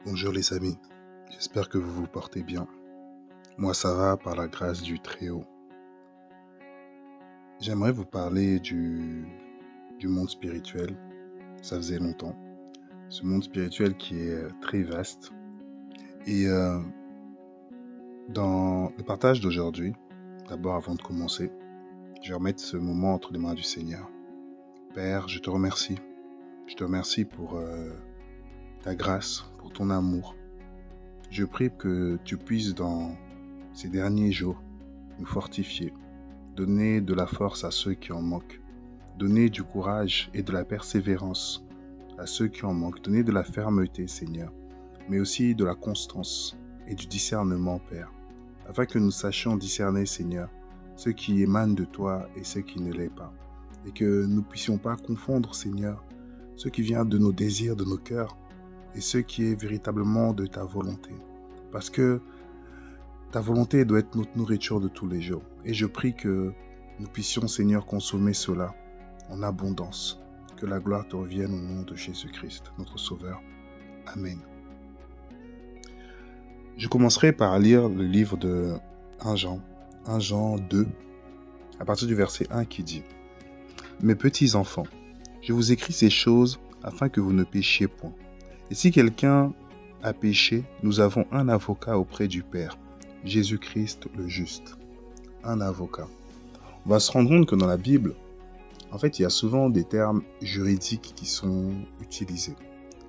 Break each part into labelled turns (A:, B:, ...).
A: Bonjour les amis, j'espère que vous vous portez bien. Moi ça va par la grâce du Très-Haut. J'aimerais vous parler du monde spirituel. Ça faisait longtemps. Ce monde spirituel qui est très vaste. Et dans le partage d'aujourd'hui, d'abord avant de commencer, je vais remettre ce moment entre les mains du Seigneur. Père, je te remercie. Je te remercie pour ta grâce, pour ton amour. Je prie que tu puisses dans ces derniers jours nous fortifier, donner de la force à ceux qui en manquent, donner du courage et de la persévérance à ceux qui en manquent, donner de la fermeté, Seigneur, mais aussi de la constance et du discernement, Père, afin que nous sachions discerner, Seigneur, ce qui émane de toi et ce qui ne l'est pas, et que nous ne puissions pas confondre, Seigneur, ce qui vient de nos désirs, de nos cœurs, et ce qui est véritablement de ta volonté. Parce que ta volonté doit être notre nourriture de tous les jours. Et je prie que nous puissions, Seigneur, consommer cela en abondance. Que la gloire te revienne au nom de Jésus-Christ, notre Sauveur. Amen. Je commencerai par lire le livre de 1 Jean 2, à partir du verset 1 qui dit « Mes petits enfants, je vous écris ces choses afin que vous ne péchiez point. Et si quelqu'un a péché, nous avons un avocat auprès du Père, Jésus-Christ le juste. » Un avocat. On va se rendre compte que dans la Bible, en fait, il y a souvent des termes juridiques qui sont utilisés.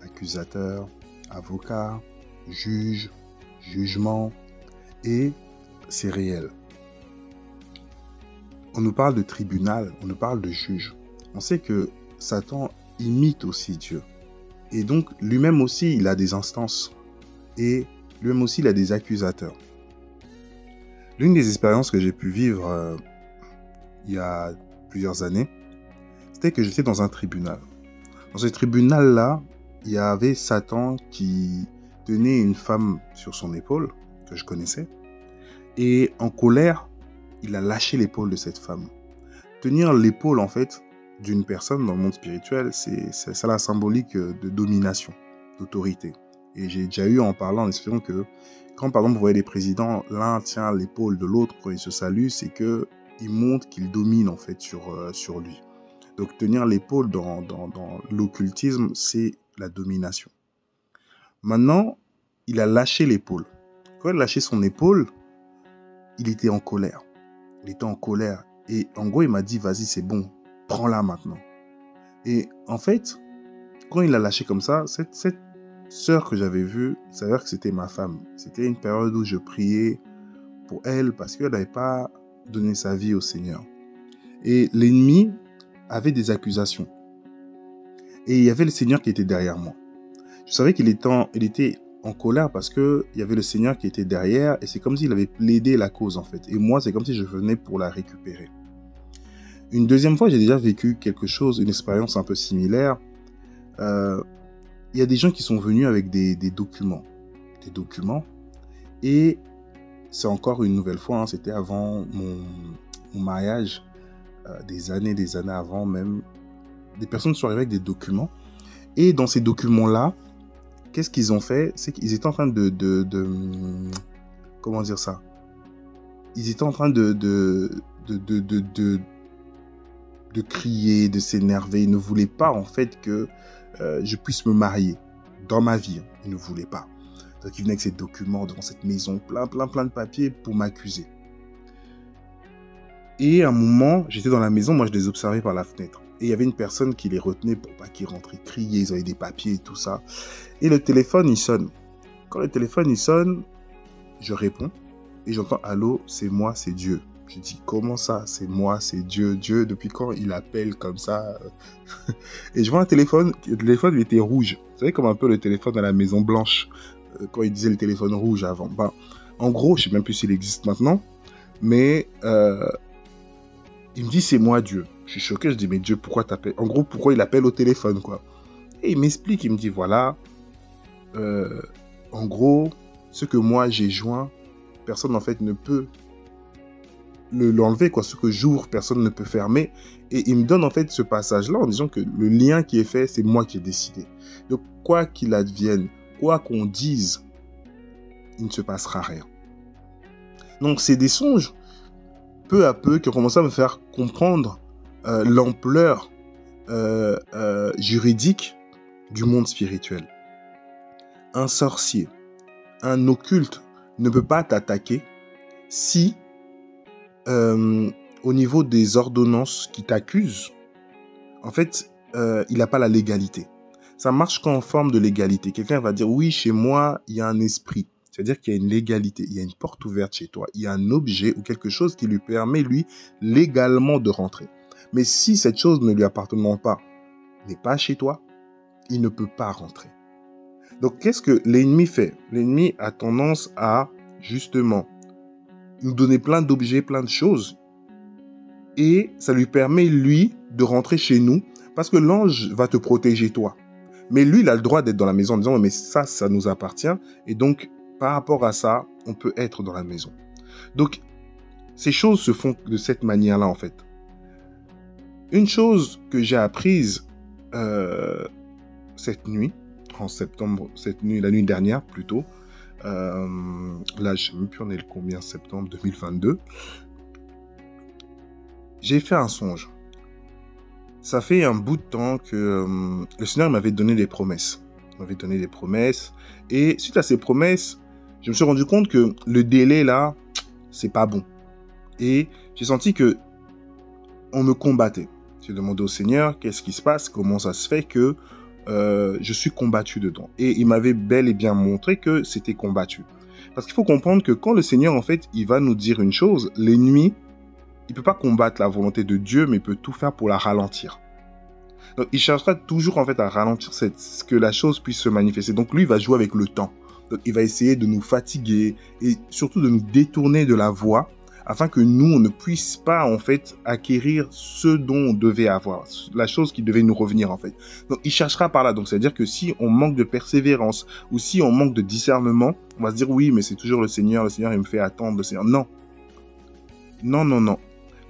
A: Accusateur, avocat, juge, jugement, et c'est réel. On nous parle de tribunal, on nous parle de juge. On sait que Satan imite aussi Dieu. Et donc, lui-même aussi, il a des instances. Et lui-même aussi, il a des accusateurs. L'une des expériences que j'ai pu vivre il y a plusieurs années, c'était que j'étais dans un tribunal. Dans ce tribunal-là, il y avait Satan qui tenait une femme sur son épaule, que je connaissais. Et en colère, il a lâché l'épaule de cette femme. Tenir l'épaule, en fait, d'une personne dans le monde spirituel, c'est ça la symbolique de domination, d'autorité. Et j'ai déjà eu en parlant, en expliquant que quand par exemple vous voyez les présidents, l'un tient l'épaule de l'autre quand ils se saluent, c'est qu'il montre qu'il domine en fait sur lui. Donc tenir l'épaule dans l'occultisme, c'est la domination. Maintenant, il a lâché l'épaule. Quand il a lâché son épaule, il était en colère. Il était en colère. Et en gros, il m'a dit, vas-y, c'est bon, prends-la maintenant. Et en fait, quand il a lâché comme ça, cette sœur que j'avais vue, il s'avère que c'était ma femme. C'était une période où je priais pour elle parce qu'elle n'avait pas donné sa vie au Seigneur. Et l'ennemi avait des accusations. Et il y avait le Seigneur qui était derrière moi. Je savais qu'il était en colère parce qu'il y avait le Seigneur qui était derrière et c'est comme s'il avait plaidé la cause en fait. Et moi, c'est comme si je venais pour la récupérer. Une deuxième fois, j'ai déjà vécu quelque chose, une expérience un peu similaire. Il y a des gens qui sont venus avec des documents. Des documents. Et c'est encore une nouvelle fois, hein, c'était avant mon mariage, des années avant même. Des personnes sont arrivées avec des documents. Et dans ces documents-là, qu'est-ce qu'ils ont fait? C'est qu'ils étaient en train comment dire ça? Ils étaient en train de crier, de s'énerver. Ils ne voulaient pas en fait que je puisse me marier dans ma vie. Ils ne voulaient pas. Donc ils venaient avec ces documents devant cette maison, plein de papiers pour m'accuser. Et à un moment, j'étais dans la maison, moi je les observais par la fenêtre. Et il y avait une personne qui les retenait pour pas qu'ils rentrent. Ils criaient, ils avaient des papiers et tout ça. Et le téléphone, il sonne. Quand le téléphone, il sonne, je réponds. Et j'entends, allô, c'est moi, c'est Dieu. Je dis, comment ça? C'est moi, c'est Dieu. Dieu, depuis quand il appelle comme ça? Et je vois un téléphone, le téléphone, il était rouge. Vous savez, comme un peu le téléphone à la Maison Blanche, quand il disait le téléphone rouge avant. Ben, en gros, je ne sais même plus s'il existe maintenant, mais il me dit, c'est moi, Dieu. Je suis choqué, je dis, mais Dieu, pourquoi t'appelles? En gros, pourquoi il appelle au téléphone, quoi? Et il m'explique, il me dit, voilà, en gros, ce que moi j'ai joint, personne en fait ne peut l'enlever, quoi. Ce que j'ouvre, personne ne peut fermer. Et il me donne en fait ce passage-là en disant que le lien qui est fait, c'est moi qui ai décidé. Donc, quoi qu'il advienne, quoi qu'on dise, il ne se passera rien. Donc, c'est des songes, peu à peu, qui ont commencé à me faire comprendre l'ampleur juridique du monde spirituel. Un sorcier, un occulte ne peut pas t'attaquer si, au niveau des ordonnances qui t'accusent, en fait, il n'a pas la légalité. Ça marche qu'en forme de légalité. Quelqu'un va dire, oui, chez moi, il y a un esprit. C'est-à-dire qu'il y a une légalité, il y a une porte ouverte chez toi, il y a un objet ou quelque chose qui lui permet, lui, légalement de rentrer. Mais si cette chose ne lui appartenant pas n'est pas chez toi, il ne peut pas rentrer. Donc, qu'est-ce que l'ennemi fait? L'ennemi a tendance à, justement, nous donner plein d'objets, plein de choses, et ça lui permet, lui, de rentrer chez nous, parce que l'ange va te protéger, toi. Mais lui, il a le droit d'être dans la maison en disant, mais ça nous appartient, et donc, par rapport à ça, on peut être dans la maison. Donc, ces choses se font de cette manière-là, en fait. Une chose que j'ai apprise cette nuit, en septembre, la nuit dernière plutôt, là, je ne sais même plus on est le combien, septembre 2022, j'ai fait un songe. Ça fait un bout de temps que le Seigneur m'avait donné des promesses. Il m'avait donné des promesses, et suite à ces promesses, je me suis rendu compte que le délai là, c'est pas bon. Et j'ai senti que on me combattait. J'ai demandé au Seigneur, qu'est-ce qui se passe? Comment ça se fait que je suis combattu dedans? Et il m'avait bel et bien montré que c'était combattu. Parce qu'il faut comprendre que quand le Seigneur, en fait, il va nous dire une chose, l'ennemi, il peut pas combattre la volonté de Dieu, mais il peut tout faire pour la ralentir. Donc, il cherchera toujours, en fait, à ralentir que la chose puisse se manifester. Donc, lui, il va jouer avec le temps. Donc, il va essayer de nous fatiguer et surtout de nous détourner de la voie afin que nous, on ne puisse pas, en fait, acquérir ce dont on devait avoir, la chose qui devait nous revenir, en fait. Donc, il cherchera par là. Donc, c'est-à-dire que si on manque de persévérance ou si on manque de discernement, on va se dire, oui, mais c'est toujours le Seigneur, il me fait attendre, le Seigneur. Non. Non, non, non.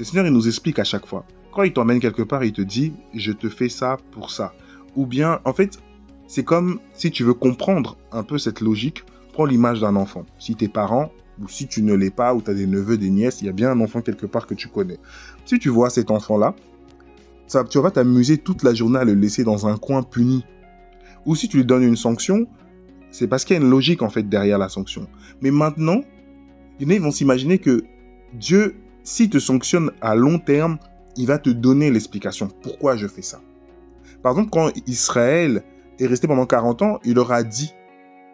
A: Le Seigneur, il nous explique à chaque fois. Quand il t'emmène quelque part, il te dit, je te fais ça pour ça. Ou bien, en fait, c'est comme si tu veux comprendre un peu cette logique, prends l'image d'un enfant. Si tes parents, ou si tu ne l'es pas, ou tu as des neveux, des nièces, il y a bien un enfant quelque part que tu connais. Si tu vois cet enfant-là, tu vas t'amuser toute la journée à le laisser dans un coin puni. Ou si tu lui donnes une sanction, c'est parce qu'il y a une logique en fait derrière la sanction. Mais maintenant, ils vont s'imaginer que Dieu, s'il te sanctionne à long terme, il va te donner l'explication. Pourquoi je fais ça? Par exemple, quand Israël est resté pendant 40 ans, il leur a dit,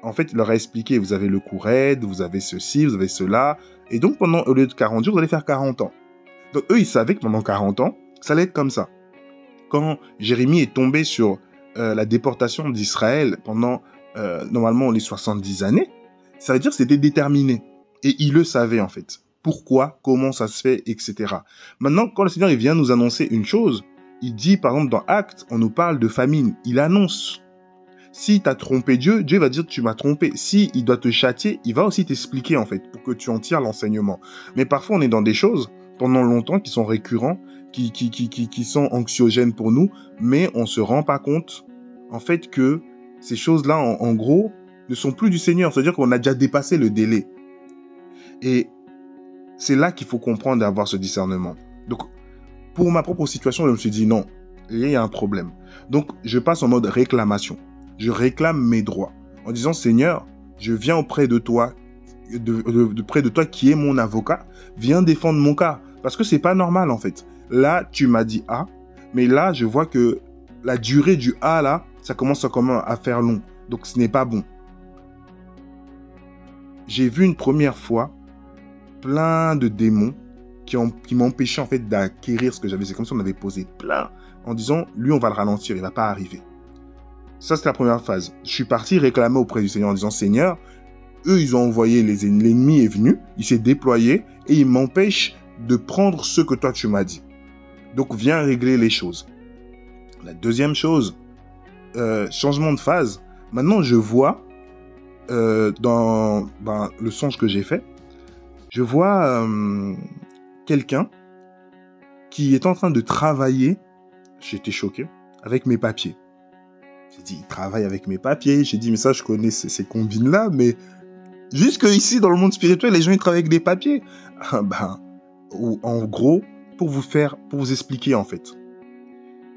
A: en fait, il leur a expliqué, vous avez le cou raide, vous avez ceci, vous avez cela, et donc au lieu de 40 jours, vous allez faire 40 ans. Donc eux, ils savaient que pendant 40 ans, ça allait être comme ça. Quand Jérémie est tombé sur la déportation d'Israël pendant, normalement, les 70 années, ça veut dire que c'était déterminé. Et il le savait, en fait. Pourquoi, comment ça se fait, etc. Maintenant, quand le Seigneur il vient nous annoncer une chose, il dit, par exemple, dans Actes, on nous parle de famine. Il annonce. Si tu as trompé Dieu, Dieu va dire tu m'as trompé. Si il doit te châtier, il va aussi t'expliquer, en fait, pour que tu en tires l'enseignement. Mais parfois, on est dans des choses, pendant longtemps, qui sont récurrents, qui sont anxiogènes pour nous, mais on se rend pas compte, en fait, que ces choses-là, en gros, ne sont plus du Seigneur. C'est-à-dire qu'on a déjà dépassé le délai. Et c'est là qu'il faut comprendre et avoir ce discernement. Donc, pour ma propre situation, je me suis dit non, il y a un problème. Donc, je passe en mode réclamation. Je réclame mes droits. En disant, Seigneur, je viens auprès de toi, près de toi qui est mon avocat, viens défendre mon cas. Parce que c'est pas normal, en fait. Là, tu m'as dit A, mais là, je vois que la durée du A, là, ça commence à faire long. Donc, ce n'est pas bon. J'ai vu une première fois plein de démons qui m'empêchaient en fait d'acquérir ce que j'avais. C'est comme si on avait posé plein en disant, lui, on va le ralentir, il va pas arriver. Ça, c'est la première phase. Je suis parti réclamer auprès du Seigneur en disant, Seigneur, eux, ils ont envoyé l'ennemi est venu, il s'est déployé et il m'empêche de prendre ce que toi, tu m'as dit. Donc, viens régler les choses. La deuxième chose, changement de phase. Maintenant, je vois dans le songe que j'ai fait, je vois quelqu'un qui est en train de travailler, j'étais choqué, avec mes papiers. J'ai dit, il travaille avec mes papiers. J'ai dit, mais ça, je connais ces combines-là, mais jusque ici, dans le monde spirituel, les gens, ils travaillent avec des papiers. Ou en gros, pour vous expliquer, en fait.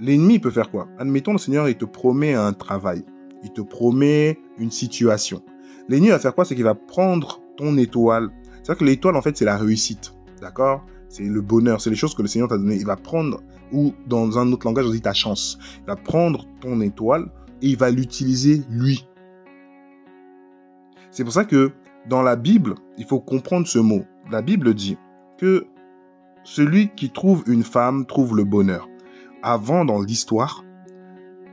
A: L'ennemi, il peut faire quoi? Admettons, le Seigneur, il te promet un travail. Il te promet une situation. L'ennemi va faire quoi? C'est qu'il va prendre ton étoile. C'est-à-dire que l'étoile, en fait, c'est la réussite. D'accord? C'est le bonheur. C'est les choses que le Seigneur t'a données. Il va prendre, ou dans un autre langage, on dit ta chance. Il va prendre ton étoile et il va l'utiliser, lui. C'est pour ça que dans la Bible, il faut comprendre ce mot. La Bible dit que celui qui trouve une femme trouve le bonheur. Avant, dans l'histoire,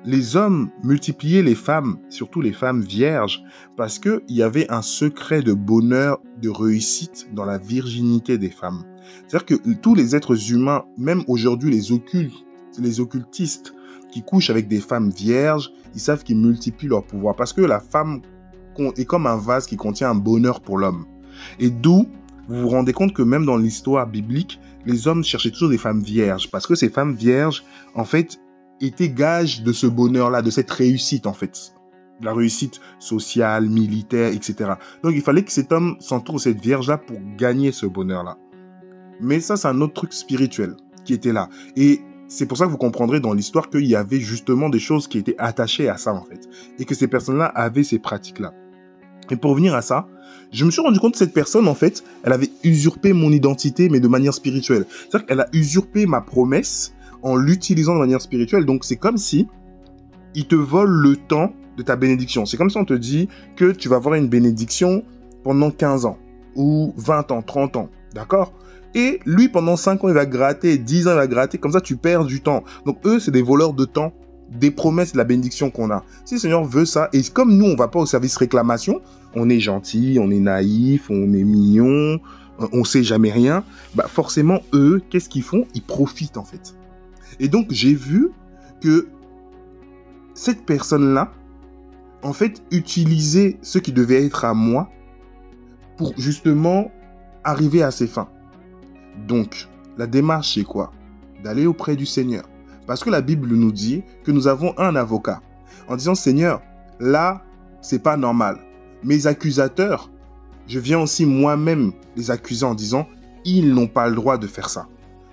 A: les hommes multipliaient les femmes, surtout les femmes vierges, parce qu'il y avait un secret de bonheur, de réussite dans la virginité des femmes. C'est-à-dire que tous les êtres humains, même aujourd'hui les occultistes qui couchent avec des femmes vierges, ils savent qu'ils multiplient leur pouvoir, parce que la femme est comme un vase qui contient un bonheur pour l'homme. Et d'où vous vous rendez compte que même dans l'histoire biblique, les hommes cherchaient toujours des femmes vierges, parce que ces femmes vierges, en fait, étaient gages de ce bonheur-là, de cette réussite, en fait. La réussite sociale, militaire, etc. Donc, il fallait que cet homme s'entoure de cette vierge-là pour gagner ce bonheur-là. Mais ça, c'est un autre truc spirituel qui était là. Et c'est pour ça que vous comprendrez dans l'histoire qu'il y avait justement des choses qui étaient attachées à ça, en fait. Et que ces personnes-là avaient ces pratiques-là. Et pour revenir à ça, je me suis rendu compte que cette personne, en fait, elle avait usurpé mon identité, mais de manière spirituelle. C'est-à-dire qu'elle a usurpé ma promesse en l'utilisant de manière spirituelle. Donc, c'est comme si il te vole le temps de ta bénédiction. C'est comme si on te dit que tu vas avoir une bénédiction pendant 15 ans, ou 20 ans, 30 ans, d'accord? Et lui, pendant 5 ans, il va gratter, 10 ans, il va gratter, comme ça, tu perds du temps. Donc, eux, c'est des voleurs de temps, des promesses de la bénédiction qu'on a. Si le Seigneur veut ça, et comme nous, on va pas au service réclamation, on est gentil, on est naïf, on est mignon, on sait jamais rien, bah forcément, eux, qu'est-ce qu'ils font? Ils profitent, en fait. Et donc, j'ai vu que cette personne-là, en fait, utilisait ce qui devait être à moi pour justement arriver à ses fins. Donc, la démarche, c'est quoi? D'aller auprès du Seigneur. Parce que la Bible nous dit que nous avons un avocat. En disant, Seigneur, là, c'est pas normal. Mes accusateurs, je viens aussi moi-même les accuser en disant, ils n'ont pas le droit de faire ça.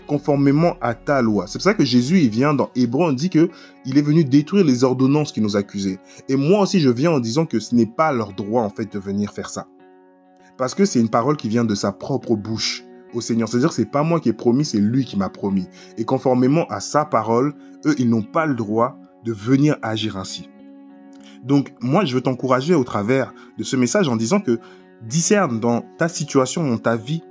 A: Conformément à ta loi. C'est pour ça que Jésus, il vient dans Hébreux, on dit que il est venu détruire les ordonnances qui nous accusaient. Et moi aussi, je viens en disant que ce n'est pas leur droit, en fait, de venir faire ça. Parce que c'est une parole qui vient de sa propre bouche au Seigneur. C'est-à-dire que c'est pas moi qui ai promis, c'est lui qui m'a promis. Et conformément à sa parole, eux, ils n'ont pas le droit de venir agir ainsi. Donc, moi, je veux t'encourager au travers de ce message en disant que discerne dans ta situation, dans ta vie,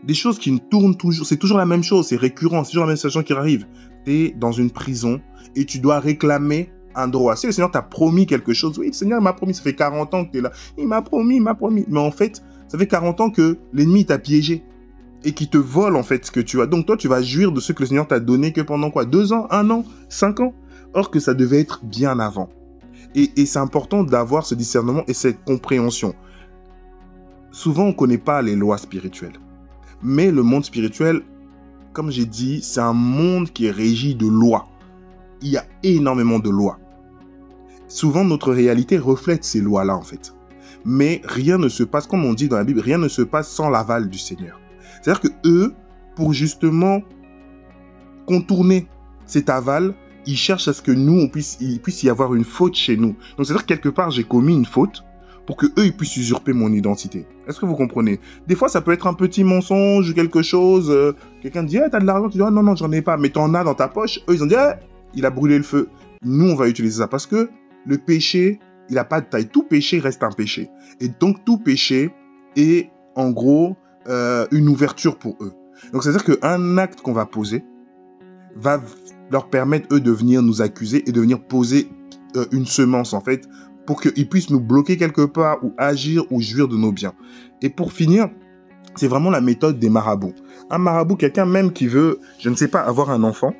A: des choses qui tournent toujours, c'est toujours la même chose, c'est récurrent, c'est toujours la même situation qui arrive. Tu es dans une prison et tu dois réclamer un droit. Si le Seigneur t'a promis quelque chose, oui, le Seigneur m'a promis, ça fait 40 ans que tu es là, il m'a promis. Mais en fait, ça fait 40 ans que l'ennemi t'a piégé et qui te vole en fait ce que tu as. Donc toi, tu vas jouir de ce que le Seigneur t'a donné que pendant quoi? 2 ans, 1 an, 5 ans? Or que ça devait être bien avant. Et c'est important d'avoir ce discernement et cette compréhension. Souvent, on ne connaît pas les lois spirituelles. Mais le monde spirituel, comme j'ai dit, c'est un monde qui est régi de lois. Il y a énormément de lois. Souvent, notre réalité reflète ces lois-là, en fait. Mais rien ne se passe, comme on dit dans la Bible, rien ne se passe sans l'aval du Seigneur. C'est-à-dire que eux, pour justement contourner cet aval, ils cherchent à ce que nous, il puisse y avoir une faute chez nous. Donc, c'est-à-dire que quelque part, j'ai commis une faute pour que eux ils puissent usurper mon identité. Est-ce que vous comprenez? Des fois, ça peut être un petit mensonge ou quelque chose. Quelqu'un dit, t'as de l'argent. Tu dis, non, j'en ai pas. Mais t'en as dans ta poche. Eux, ils ont dit, il a brûlé le feu. Nous, on va utiliser ça parce que le péché, il n'a pas de taille. Tout péché reste un péché. Et donc, tout péché est, en gros, une ouverture pour eux. Donc, c'est-à-dire qu'un acte qu'on va poser va leur permettre, eux, de venir nous accuser et de venir poser une semence, en fait, pour qu'ils puissent nous bloquer quelque part ou agir ou jouir de nos biens. Et pour finir, c'est vraiment la méthode des marabouts. Un marabout, quelqu'un même qui veut, je ne sais pas, avoir un enfant,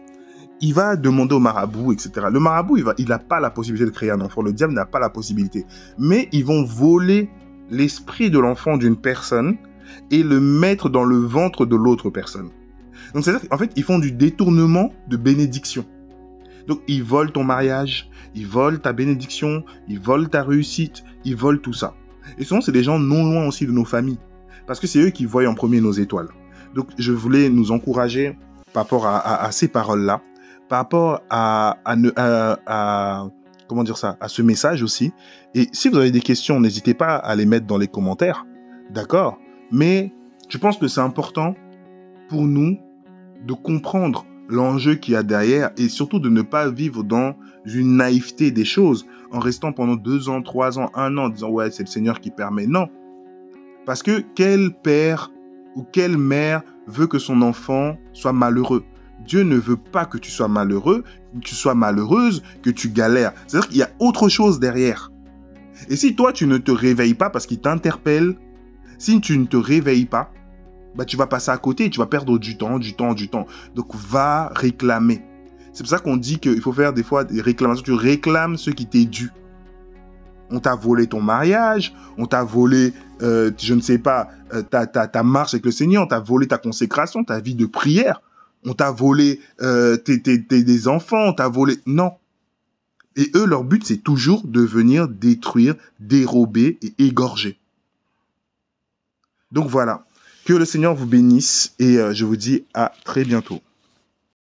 A: il va demander au marabout, etc. Le marabout, il n'a pas la possibilité de créer un enfant. Le diable n'a pas la possibilité. Mais ils vont voler l'esprit de l'enfant d'une personne et le mettre dans le ventre de l'autre personne. Donc, c'est-à-dire qu'en fait, ils font du détournement de bénédiction. Donc, ils volent ton mariage, ils volent ta bénédiction, ils volent ta réussite, ils volent tout ça. Et souvent, c'est des gens non loin aussi de nos familles. Parce que c'est eux qui voient en premier nos étoiles. Donc, je voulais nous encourager par rapport à ces paroles-là, par rapport comment dire ça, à ce message aussi. Et si vous avez des questions, n'hésitez pas à les mettre dans les commentaires. D'accord? Mais je pense que c'est important pour nous de comprendre l'enjeu qu'il y a derrière et surtout de ne pas vivre dans une naïveté des choses en restant pendant 2 ans, 3 ans, 1 an en disant ouais, c'est le Seigneur qui permet. Non. Parce que quel père ou quelle mère veut que son enfant soit malheureux? Dieu ne veut pas que tu sois malheureux, que tu sois malheureuse, que tu galères. C'est-à-dire qu'il y a autre chose derrière. Et si toi, tu ne te réveilles pas parce qu'il t'interpelle, si tu ne te réveilles pas, bah, tu vas passer à côté, tu vas perdre du temps. Donc, va réclamer. C'est pour ça qu'on dit qu'il faut faire des fois des réclamations. Tu réclames ce qui t'est dû. On t'a volé ton mariage, on t'a volé, je ne sais pas, ta marche avec le Seigneur, on t'a volé ta consécration, ta vie de prière, on t'a volé des enfants, on t'a volé... Non. Et eux, leur but, c'est toujours de venir détruire, dérober et égorger. Donc voilà. Que le Seigneur vous bénisse et je vous dis à très bientôt.